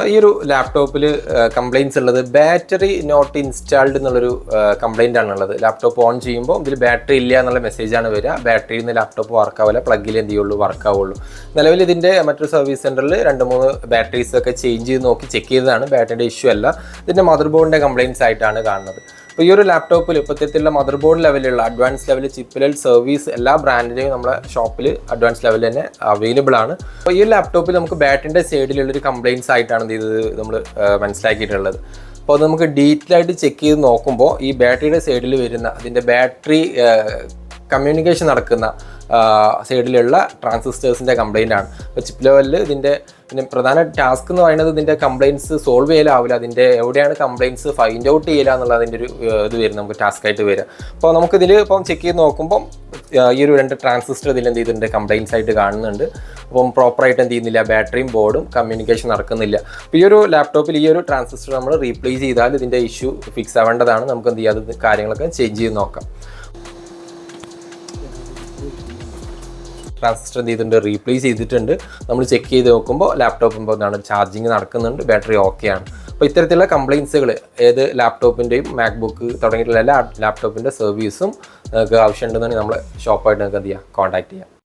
ഈ ഒരു ലാപ്ടോപ്പിൽ കംപ്ലയിൻസ് ഉള്ളത് ബാറ്ററി നോട്ട് ഇൻസ്റ്റാൾഡ് എന്നുള്ളൊരു കംപ്ലയിൻ്റ് ആണുള്ളത്. ലാപ്ടോപ്പ് ഓൺ ചെയ്യുമ്പോൾ ഇതിൽ ബാറ്ററി ഇല്ല എന്നുള്ള മെസ്സേജാണ് വരിക. ബാറ്ററിയിൽ നിന്ന് ലാപ്ടോപ്പ് വർക്കാവില്ല, പ്ലഗിൽ എന്ത് ചെയ്യുള്ളൂ, വർക്കാവുള്ളൂ. നിലവിൽ ഇതിൻ്റെ മറ്റൊരു സർവീസ് സെൻറ്ററിൽ 2-3 ബാറ്ററീസ് ഒക്കെ ചേഞ്ച് ചെയ്ത് നോക്കി ചെക്ക് ചെയ്തതാണ്. ബാറ്ററിയുടെ ഇഷ്യൂ അല്ല, ഇതിൻ്റെ മദർ ബോർഡിൻ്റെ കംപ്ലയിൻസ് ആയിട്ടാണ് കാണുന്നത്. അപ്പോൾ ഈ ഒരു ലാപ്ടോപ്പിൽ ഇപ്പോഴത്തെ മദർ ബോർഡ് ലെവലുള്ള advance level chip level service എല്ലാ ബ്രാൻഡിൻ്റെയും നമ്മുടെ ഷോപ്പിൽ അഡ്വാൻസ് ലെവൽ തന്നെ അവൈലബിൾ ആണ്. അപ്പോൾ ഈ ഒരു ലാപ്ടോപ്പിൽ നമുക്ക് ബാറ്ററിൻ്റെ സൈഡിലുള്ളൊരു കംപ്ലയിൻസ് ആയിട്ടാണ് ഇത് നമ്മൾ മനസ്സിലാക്കിയിട്ടുള്ളത്. അപ്പോൾ അത് നമുക്ക് ഡീറ്റെയിൽ ആയിട്ട് ചെക്ക് ചെയ്ത് നോക്കുമ്പോൾ ഈ ബാറ്ററിയുടെ സൈഡിൽ വരുന്ന അതിൻ്റെ ബാറ്ററി കമ്മ്യൂണിക്കേഷൻ നടക്കുന്ന സൈഡിലുള്ള ട്രാൻസിസ്റ്റേഴ്സിൻ്റെ കംപ്ലയിൻ്റ് ആണ്. അപ്പോൾ ചിപ്പ് ലെവലിൽ ഇതിൻ്റെ പിന്നെ പ്രധാന ടാസ്ക് എന്ന് പറയുന്നത് ഇതിൻ്റെ കംപ്ലയിൻസ് സോൾവ് ചെയ്യലാവില്ല, അതിൻ്റെ എവിടെയാണ് കംപ്ലയിൻസ് ഫൈൻഡ് ഔട്ട് ചെയ്യില്ല എന്നുള്ള അതിൻ്റെ ഒരു ഇത് വരും, നമുക്ക് ടാസ്ക് ആയിട്ട് വരിക. അപ്പോൾ നമുക്കിതിൽ ഇപ്പം ചെക്ക് ചെയ്ത് നോക്കുമ്പം ഈ ഒരു 2 ട്രാൻസിസ്റ്റർ ഇതിൽ എന്ത് ചെയ്തിട്ടുണ്ട്, കംപ്ലയിൻസ് ആയിട്ട് കാണുന്നുണ്ട്. അപ്പം പ്രോപ്പറായിട്ട് എന്ത് ചെയ്യുന്നില്ല, ബാറ്ററിയും ബോർഡും കമ്മ്യൂണിക്കേഷൻ നടക്കുന്നില്ല. അപ്പോൾ ഈ ഒരു ലാപ്ടോപ്പിൽ ഈ ഒരു ട്രാൻസിസ്റ്റർ നമ്മൾ റീപ്ലേസ് ചെയ്താൽ ഇതിൻ്റെ ഇഷ്യൂ ഫിക്സ് ആവേണ്ടതാണ്. നമുക്ക് എന്ത് ചെയ്യാതെ കാര്യങ്ങളൊക്കെ ചേഞ്ച് ചെയ്ത് നോക്കാം. ട്രാൻസിസ്റ്റർ എന്ത് ചെയ്തിട്ടുണ്ട്, റീപ്ലേസ് ചെയ്തിട്ടുണ്ട്. നമ്മൾ ചെക്ക് ചെയ്ത് നോക്കുമ്പോൾ ലാപ്ടോപ്പ് എന്താണ് ചാർജിങ് നടക്കുന്നുണ്ട്, ബാറ്ററി ഓക്കെയാണ്. അപ്പോൾ ഇത്തരത്തിലുള്ള കംപ്ലയിൻസുകൾ ഏത് ലാപ്ടോപ്പിൻ്റെയും മാക്ബുക്ക് തുടങ്ങിയിട്ടുള്ള എല്ലാ ലാപ്ടോപ്പിൻ്റെ സർവീസും നിങ്ങൾക്ക് ആവശ്യമുണ്ടെന്നുണ്ടെങ്കിൽ നമ്മളെ ഷോപ്പായിട്ട് നിങ്ങൾക്ക് എന്ത് ചെയ്യാം, കോൺടാക്ട് ചെയ്യാം.